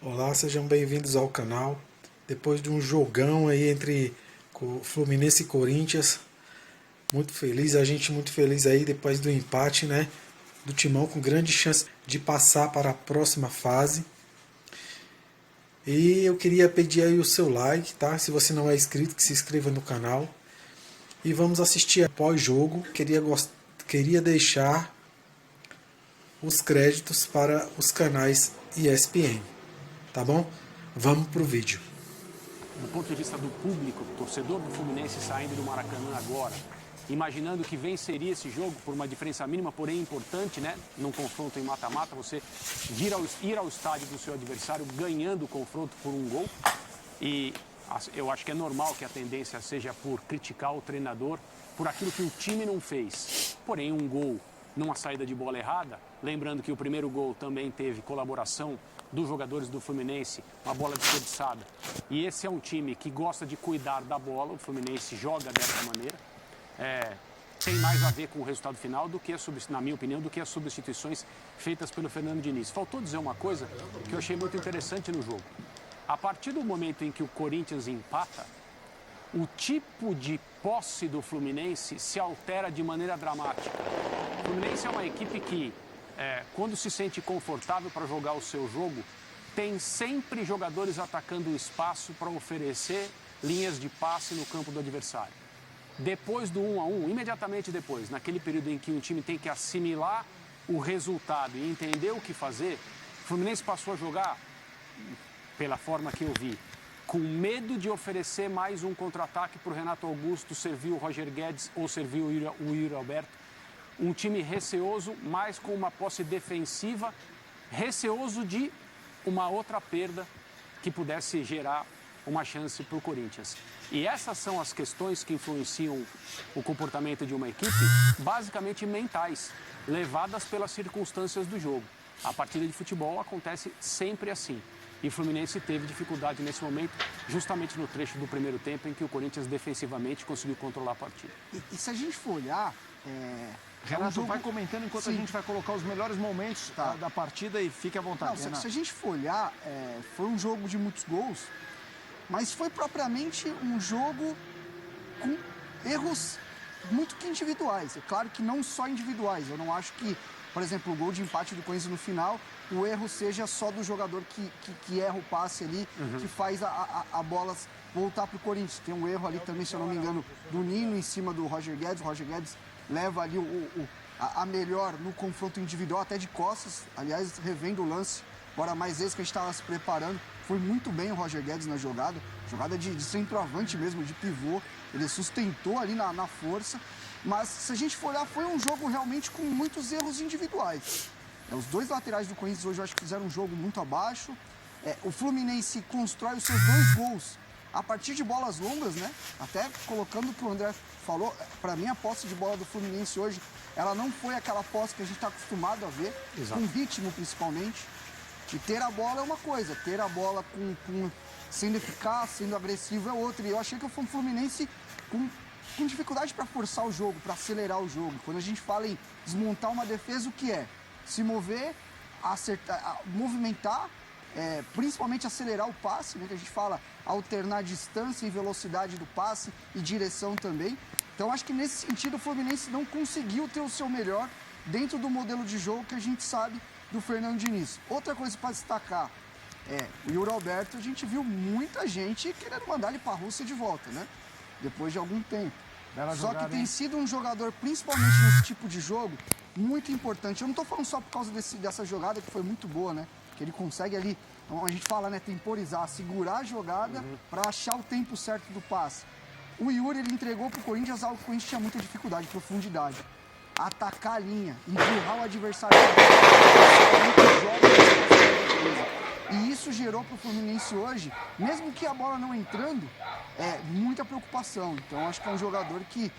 Olá, sejam bem-vindos ao canal. Depois de um jogão aí entre Fluminense e Corinthians, muito feliz, a gente muito feliz aí depois do empate, né? Do Timão com grande chance de passar para a próxima fase. E eu queria pedir aí o seu like, tá? Se você não é inscrito, que se inscreva no canal. E vamos assistir a pós-jogo. Queria deixar os créditos para os canais ESPN, tá bom? Vamos pro vídeo. Do ponto de vista do público, torcedor do Fluminense saindo do Maracanã agora, imaginando que venceria esse jogo por uma diferença mínima, porém importante, né? Num confronto em mata-mata, você ir ao estádio do seu adversário ganhando o confronto por um gol. E eu acho que é normal que a tendência seja por criticar o treinador por aquilo que o time não fez. Porém, um gol numa saída de bola errada, lembrando que o primeiro gol também teve colaboração dos jogadores do Fluminense, uma bola desperdiçada. E esse é um time que gosta de cuidar da bola, o Fluminense joga dessa maneira. Tem mais a ver com o resultado final do que, na minha opinião, do que as substituições feitas pelo Fernando Diniz. Faltou dizer uma coisa que eu achei muito interessante no jogo. A partir do momento em que o Corinthians empata, o tipo de posse do Fluminense se altera de maneira dramática. O Fluminense é uma equipe que, quando se sente confortável para jogar o seu jogo, tem sempre jogadores atacando o espaço para oferecer linhas de passe no campo do adversário. Depois do 1-1, imediatamente depois, naquele período em que o time tem que assimilar o resultado e entender o que fazer, o Fluminense passou a jogar, pela forma que eu vi, com medo de oferecer mais um contra-ataque para o Renato Augusto, servir o Roger Guedes ou servir o Yuri Alberto. Um time receoso, mas com uma posse defensiva, receoso de uma outra perda que pudesse gerar uma chance para o Corinthians. E essas são as questões que influenciam o comportamento de uma equipe, basicamente mentais, levadas pelas circunstâncias do jogo. A partida de futebol acontece sempre assim. E o Fluminense teve dificuldade nesse momento, justamente no trecho do primeiro tempo, em que o Corinthians defensivamente conseguiu controlar a partida. E se a gente for olhar... Renato, vai comentando enquanto a gente vai colocar os melhores momentos da partida e fique à vontade. Não, se a gente for olhar, foi um jogo de muitos gols, mas foi propriamente um jogo com erros muito que individuais. É claro que não só individuais. Eu não acho que, por exemplo, o gol de empate do Corinthians no final, o erro seja só do jogador que erra o passe ali, que faz a bola voltar para o Corinthians. Tem um erro ali também, se eu não me engano, do Nino em cima do Roger Guedes. O Roger Guedes leva ali a melhor no confronto individual, até de costas. Aliás, revendo o lance, agora mais vezes que a gente estava se preparando. Foi muito bem o Roger Guedes na jogada de centroavante mesmo, de pivô. Ele sustentou ali na força. Mas se a gente for olhar, foi um jogo realmente com muitos erros individuais. Os dois laterais do Corinthians hoje eu acho que fizeram um jogo muito abaixo. O Fluminense constrói os seus 2 gols a partir de bolas longas, né? Até colocando o que o André falou, para mim a posse de bola do Fluminense hoje, ela não foi aquela posse que a gente está acostumado a ver, Exato. Com ritmo principalmente. E ter a bola é uma coisa, ter a bola sendo eficaz, sendo agressivo é outra. E eu achei que foi um Fluminense com dificuldade para forçar o jogo, para acelerar o jogo. Quando a gente fala em desmontar uma defesa, o que é? Se mover, acertar, movimentar, principalmente acelerar o passe, né? Que a gente fala alternar distância e velocidade do passe e direção também. Então acho que nesse sentido o Fluminense não conseguiu ter o seu melhor dentro do modelo de jogo que a gente sabe do Fernando Diniz. Outra coisa para destacar o Yuri Alberto, a gente viu muita gente querendo mandar ele para a Rússia de volta, né? Depois de algum tempo. Só que tem sido um jogador, principalmente nesse tipo de jogo, muito importante. Eu não estou falando só por causa dessa jogada que foi muito boa, né? Que ele consegue ali, a gente fala, né, temporizar, segurar a jogada para achar o tempo certo do passe. O Yuri, ele entregou para o Corinthians algo que o Corinthians tinha muita dificuldade, profundidade. Atacar a linha, empurrar o adversário. E isso gerou para o Fluminense hoje, mesmo que a bola não entrando, muita preocupação. Então acho que é um jogador que,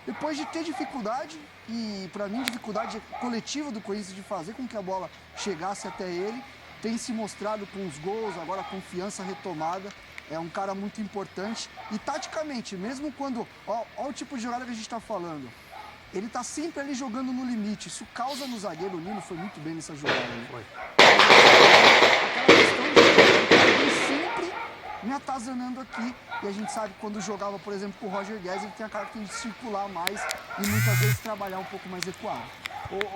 depois de ter dificuldade, e para mim dificuldade coletiva do Corinthians de fazer com que a bola chegasse até ele, tem se mostrado com os gols, agora a confiança retomada. É um cara muito importante. E taticamente, mesmo quando... Olha o tipo de jogada que a gente está falando. Ele tá sempre ali jogando no limite. Isso causa no zagueiro. O Nino foi muito bem nessa jogada. Né? Foi. Aquela atazanando aqui. E a gente sabe que quando jogava, por exemplo, com o Roger Guedes, ele tem a característica de circular mais e muitas vezes trabalhar um pouco mais recuado.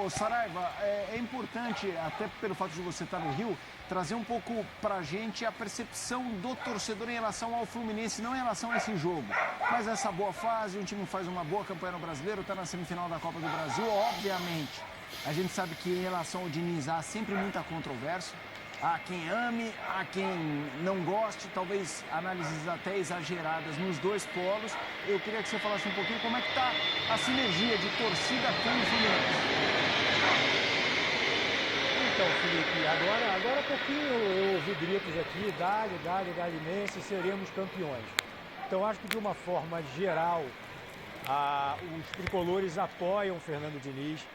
Ô Saraiva, é importante, até pelo fato de você estar no Rio, trazer um pouco pra gente a percepção do torcedor em relação ao Fluminense, não em relação a esse jogo, mas essa boa fase, um time faz uma boa campanha no Brasileiro, está na semifinal da Copa do Brasil, obviamente. A gente sabe que em relação ao Diniz há sempre muita controvérsia. Há quem ame, há quem não goste, talvez análises até exageradas nos dois polos. Eu queria que você falasse um pouquinho como é que está a sinergia de torcida com o Fluminense. Então, Felipe, agora há pouquinho eu ouvi gritos aqui, dale imenso, seremos campeões. Então, acho que de uma forma geral, os tricolores apoiam o Fernando Diniz.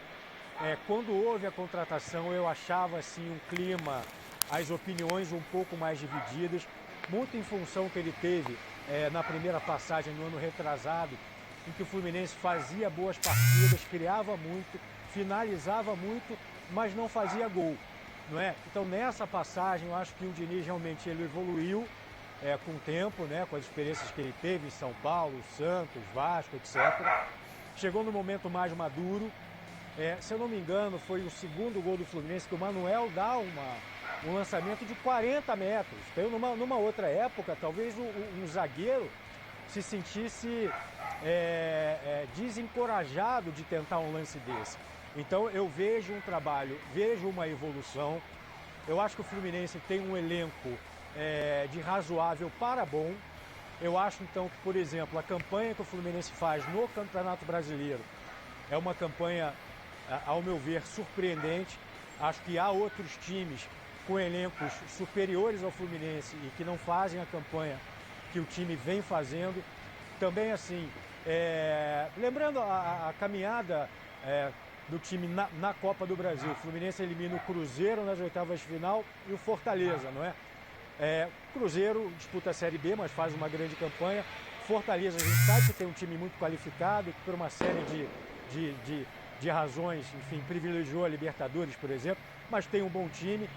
Quando houve a contratação, eu achava assim um clima, as opiniões um pouco mais divididas, muito em função que ele teve na primeira passagem no ano retrasado, em que o Fluminense fazia boas partidas, criava muito, finalizava muito, mas não fazia gol, não é? Então nessa passagem eu acho que o Diniz realmente ele evoluiu com o tempo, né? Com as experiências que ele teve em São Paulo, Santos, Vasco, etc. Chegou no momento mais maduro. Se eu não me engano, foi o segundo gol do Fluminense que o Manuel dá um lançamento de 40 metros. Então, numa outra época, talvez um zagueiro se sentisse desencorajado de tentar um lance desse. Então, eu vejo um trabalho, vejo uma evolução. Eu acho que o Fluminense tem um elenco de razoável para bom. Eu acho, então, que, por exemplo, a campanha que o Fluminense faz no Campeonato Brasileiro é uma campanha, ao meu ver, surpreendente. Acho que há outros times com elencos superiores ao Fluminense e que não fazem a campanha que o time vem fazendo. Também, assim, lembrando a caminhada do time na Copa do Brasil. O Fluminense elimina o Cruzeiro nas oitavas de final e o Fortaleza, não é? O Cruzeiro disputa a Série B, mas faz uma grande campanha. Fortaleza, a gente sabe que tem um time muito qualificado, que por uma série de razões, enfim, privilegiou a Libertadores, por exemplo, mas tem um bom time.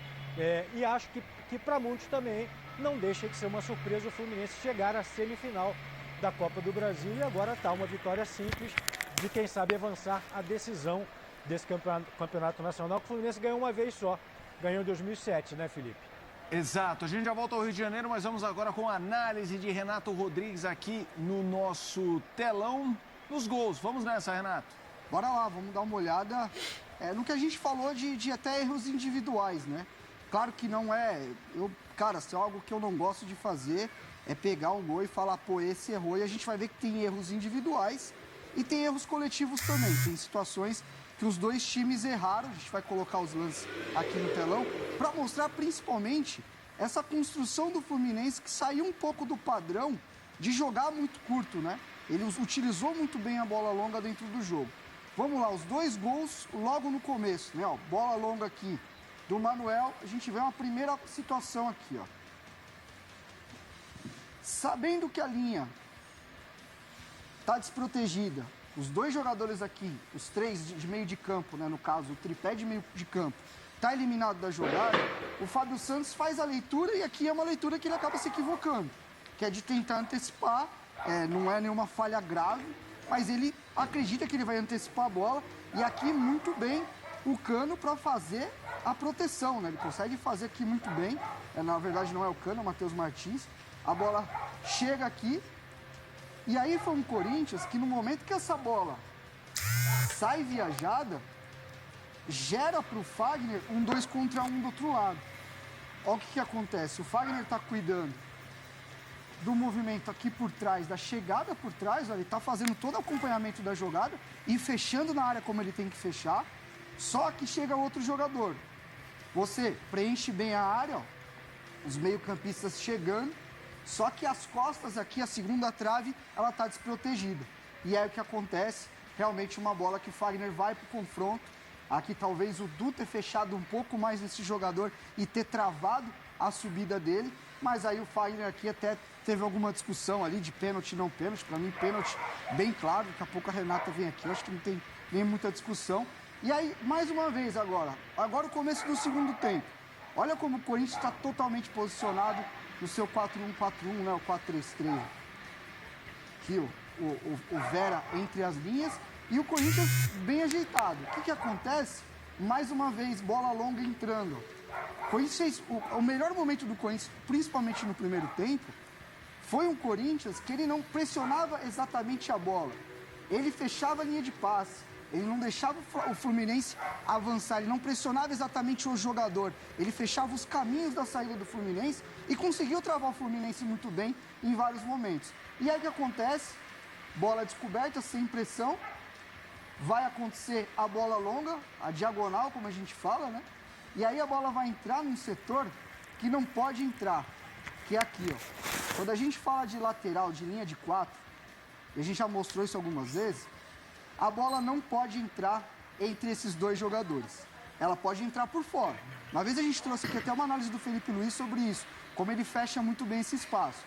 E acho que para muitos também não deixa de ser uma surpresa o Fluminense chegar à semifinal da Copa do Brasil e agora está uma vitória simples de quem sabe avançar a decisão desse campeonato nacional que o Fluminense ganhou uma vez só, ganhou em 2007, né, Felipe? Exato, a gente já volta ao Rio de Janeiro, mas vamos agora com a análise de Renato Rodrigues aqui no nosso telão, nos gols. Vamos nessa, Renato. Bora lá, vamos dar uma olhada no que a gente falou de até erros individuais, né? Claro que não cara, se é algo que eu não gosto de fazer é pegar um gol e falar, pô, esse errou, e a gente vai ver que tem erros individuais e tem erros coletivos também. Tem situações que os dois times erraram, a gente vai colocar os lances aqui no telão, para mostrar principalmente essa construção do Fluminense que saiu um pouco do padrão de jogar muito curto, né? Ele utilizou muito bem a bola longa dentro do jogo. Vamos lá, os dois gols logo no começo, né? Ó, bola longa aqui do Manuel, a gente vê uma primeira situação aqui, ó. Sabendo que a linha está desprotegida, os dois jogadores aqui, os três de meio de campo, né, no caso, o tripé de meio de campo, está eliminado da jogada, o Fábio Santos faz a leitura e aqui é uma leitura que ele acaba se equivocando, que é de tentar antecipar, não é nenhuma falha grave, mas ele acredita que ele vai antecipar a bola e aqui muito bem o Cano para fazer a proteção, né? Ele consegue fazer aqui muito bem, na verdade não é o Cano, é o Matheus Martins, a bola chega aqui e aí foi um Corinthians que no momento que essa bola sai viajada, gera para o Fagner um 2 contra 1 do outro lado. Olha o que acontece, o Fagner está cuidando do movimento aqui por trás, da chegada por trás, olha, ele está fazendo todo o acompanhamento da jogada e fechando na área como ele tem que fechar, só que chega outro jogador. Você preenche bem a área, ó, os meio-campistas chegando, só que as costas aqui, a segunda trave, ela está desprotegida. E é o que acontece, realmente uma bola que o Fagner vai para o confronto. Aqui talvez o Du ter fechado um pouco mais nesse jogador e ter travado a subida dele. Mas aí o Fagner aqui até teve alguma discussão ali de pênalti, não pênalti. Para mim, pênalti bem claro. Daqui a pouco a Renata vem aqui, eu acho que não tem nem muita discussão. E aí, mais uma vez agora o começo do segundo tempo. Olha como o Corinthians está totalmente posicionado no seu 4-1-4-1, né? O 4-3-3. Aqui, o Vera entre as linhas e o Corinthians bem ajeitado. O que acontece? Mais uma vez, bola longa entrando. O Corinthians fez o melhor momento do Corinthians, principalmente no primeiro tempo, foi um Corinthians que ele não pressionava exatamente a bola. Ele fechava a linha de passe. Ele não deixava o Fluminense avançar, ele não pressionava exatamente o jogador. Ele fechava os caminhos da saída do Fluminense e conseguiu travar o Fluminense muito bem em vários momentos. E aí o que acontece? Bola descoberta, sem pressão. Vai acontecer a bola longa, a diagonal, como a gente fala, né? E aí a bola vai entrar num setor que não pode entrar, que é aqui, ó. Quando a gente fala de lateral, de linha de 4, e a gente já mostrou isso algumas vezes, a bola não pode entrar entre esses dois jogadores. Ela pode entrar por fora. Uma vez a gente trouxe aqui até uma análise do Felipe Luiz sobre isso, como ele fecha muito bem esse espaço.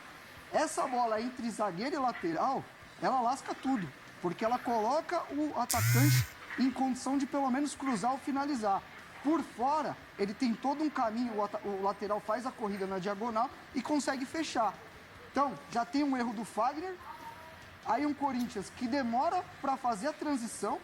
Essa bola entre zagueiro e lateral, ela lasca tudo, porque ela coloca o atacante em condição de pelo menos cruzar ou finalizar. Por fora, ele tem todo um caminho, o lateral faz a corrida na diagonal e consegue fechar. Então, já tem um erro do Fagner. Aí um Corinthians que demora para fazer a transição.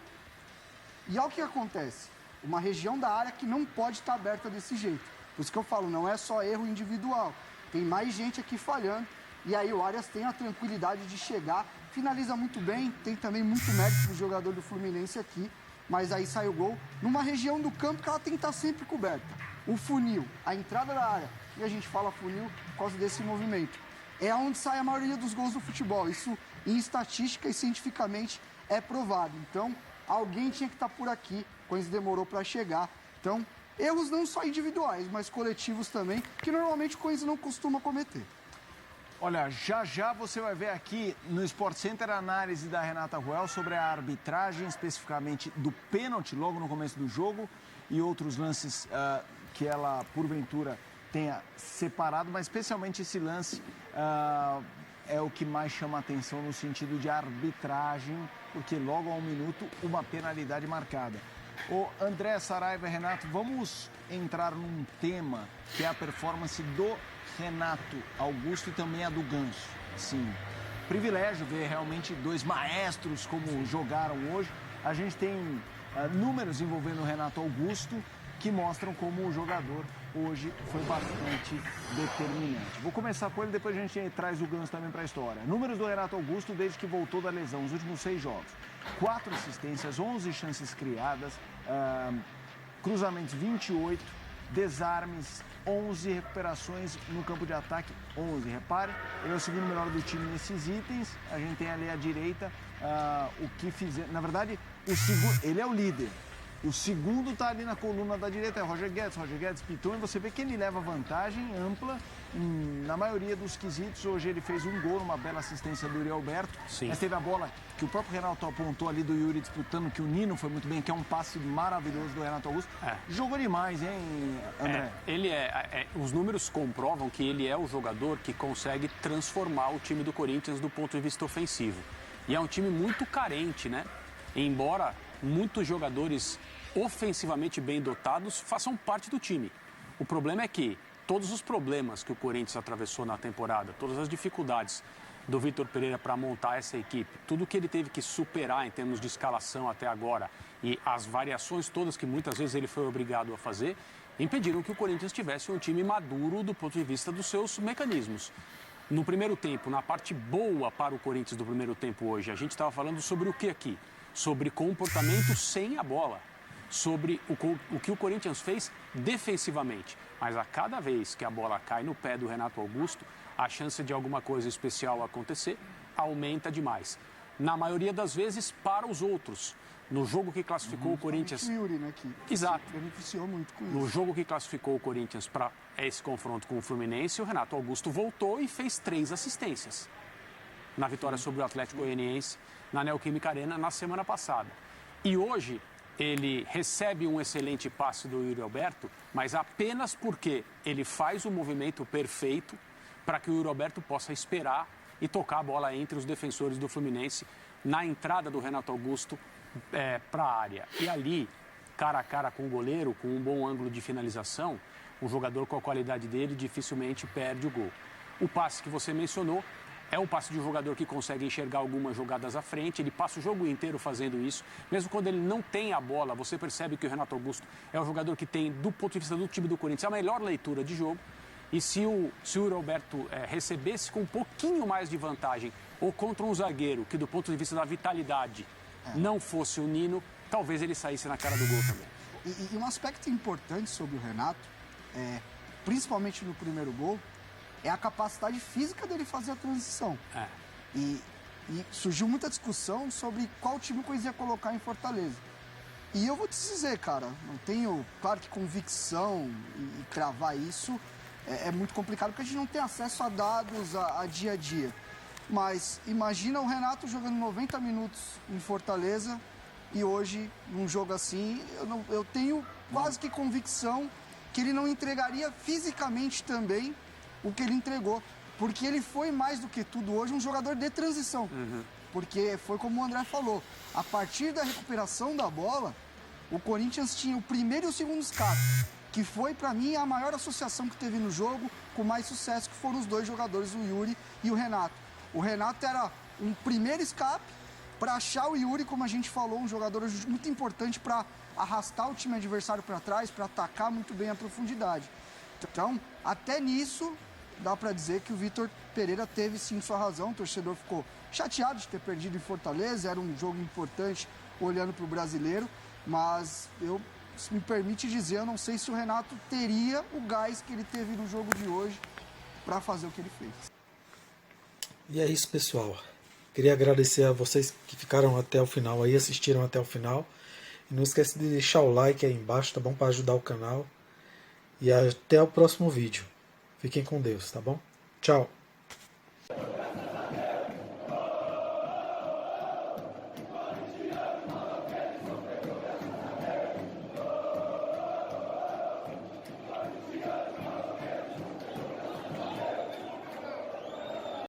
E olha o que acontece. Uma região da área que não pode estar aberta desse jeito. Por isso que eu falo, não é só erro individual. Tem mais gente aqui falhando. E aí o Arias tem a tranquilidade de chegar. Finaliza muito bem. Tem também muito mérito do jogador do Fluminense aqui. Mas aí sai o gol numa região do campo que ela tem que estar sempre coberta. O funil, a entrada da área. E a gente fala funil por causa desse movimento. É onde sai a maioria dos gols do futebol. Isso, em estatística e cientificamente, é provado. Então, alguém tinha que estar por aqui, quando demorou para chegar. Então, erros não só individuais, mas coletivos também, que normalmente o Corinthians não costuma cometer. Olha, já você vai ver aqui no Sport Center a análise da Renata Ruel sobre a arbitragem, especificamente do pênalti logo no começo do jogo e outros lances que ela, porventura, tenha separado, mas especialmente esse lance é o que mais chama a atenção no sentido de arbitragem, porque logo a 1 minuto uma penalidade marcada. Ô André, Saraiva e Renato, vamos entrar num tema que é a performance do Renato Augusto e também a do Ganso. Sim, privilégio ver realmente dois maestros como jogaram hoje. A gente tem números envolvendo o Renato Augusto que mostram como o jogador hoje foi bastante determinante. Vou começar com ele, depois a gente traz o Ganso também para a história. Números do Renato Augusto desde que voltou da lesão, os últimos 6 jogos. 4 assistências, 11 chances criadas, cruzamentos 28, desarmes 11, recuperações no campo de ataque 11. Repare, ele é o segundo melhor do time nesses itens. A gente tem ali à direita o que fizer. Na verdade, ele é o líder. O segundo está ali na coluna da direita, é Roger Guedes Piton, e você vê que ele leva vantagem ampla na maioria dos quesitos. Hoje ele fez um gol, uma bela assistência do Yuri Alberto. Sim. Mas teve a bola que o próprio Renato apontou ali do Yuri disputando, que o Nino foi muito bem, que é um passe maravilhoso do Renato Augusto. Jogou demais, hein, André? Os números comprovam que ele é o jogador que consegue transformar o time do Corinthians do ponto de vista ofensivo. E é um time muito carente, né? Embora muitos jogadores ofensivamente bem dotados façam parte do time. O problema é que todos os problemas que o Corinthians atravessou na temporada, todas as dificuldades do Vitor Pereira para montar essa equipe, tudo que ele teve que superar em termos de escalação até agora e as variações todas que muitas vezes ele foi obrigado a fazer, impediram que o Corinthians tivesse um time maduro do ponto de vista dos seus mecanismos. No primeiro tempo, na parte boa para o Corinthians do primeiro tempo hoje, a gente estava falando sobre o que aqui? Sobre comportamento sem a bola, sobre o que o Corinthians fez defensivamente. Mas a cada vez que a bola cai no pé do Renato Augusto, a chance de alguma coisa especial acontecer aumenta demais. Na maioria das vezes, para os outros. No jogo que classificou o Corinthians... O Yuri, né, que Exato. se beneficiou muito com isso. No jogo que classificou o Corinthians para esse confronto com o Fluminense, o Renato Augusto voltou e fez 3 assistências na vitória sobre o Atlético Goianiense na Neoquímica Arena na semana passada. E hoje ele recebe um excelente passe do Yuri Alberto, mas apenas porque ele faz o movimento perfeito para que o Yuri Alberto possa esperar e tocar a bola entre os defensores do Fluminense na entrada do Renato Augusto para a área. E ali, cara a cara com o goleiro, com um bom ângulo de finalização, Um jogador com a qualidade dele dificilmente perde o gol. O passe que você mencionou é um passe de um jogador que consegue enxergar algumas jogadas à frente, ele passa o jogo inteiro fazendo isso. Mesmo quando ele não tem a bola, você percebe que o Renato Augusto é um jogador que tem, do ponto de vista do time do Corinthians, a melhor leitura de jogo. E se o Roberto recebesse com um pouquinho mais de vantagem, ou contra um zagueiro que, do ponto de vista da vitalidade, não fosse o Nino, talvez ele saísse na cara do gol também. E um aspecto importante sobre o Renato, principalmente no primeiro gol, é a capacidade física dele fazer a transição. E surgiu muita discussão sobre qual time o Corinthians ia colocar em Fortaleza. E eu vou te dizer, cara, não tenho, claro que convicção e cravar isso é muito complicado, porque a gente não tem acesso a dados a dia a dia. Mas imagina o Renato jogando 90 minutos em Fortaleza e hoje, num jogo assim, eu tenho quase que convicção que ele não entregaria fisicamente também o que ele entregou. Porque ele foi, mais do que tudo hoje, um jogador de transição. Porque foi como o André falou, a partir da recuperação da bola, o Corinthians tinha o primeiro e o segundo escape, que foi, para mim, a maior associação que teve no jogo, com mais sucesso, que foram os dois jogadores, o Yuri e o Renato. O Renato era um primeiro escape para achar o Yuri, como a gente falou, um jogador muito importante para arrastar o time adversário para trás, para atacar muito bem a profundidade. Então, até nisso, dá para dizer que o Vitor Pereira teve sim sua razão. O torcedor ficou chateado de ter perdido em Fortaleza, era um jogo importante olhando para o brasileiro, mas se me permite dizer, eu não sei se o Renato teria o gás que ele teve no jogo de hoje para fazer o que ele fez. E é isso, pessoal. Queria agradecer a vocês que ficaram até o final aí, assistiram até o final. E não esquece de deixar o like aí embaixo, tá bom? Para ajudar o canal. E até o próximo vídeo. Fiquem com Deus, tá bom? Tchau!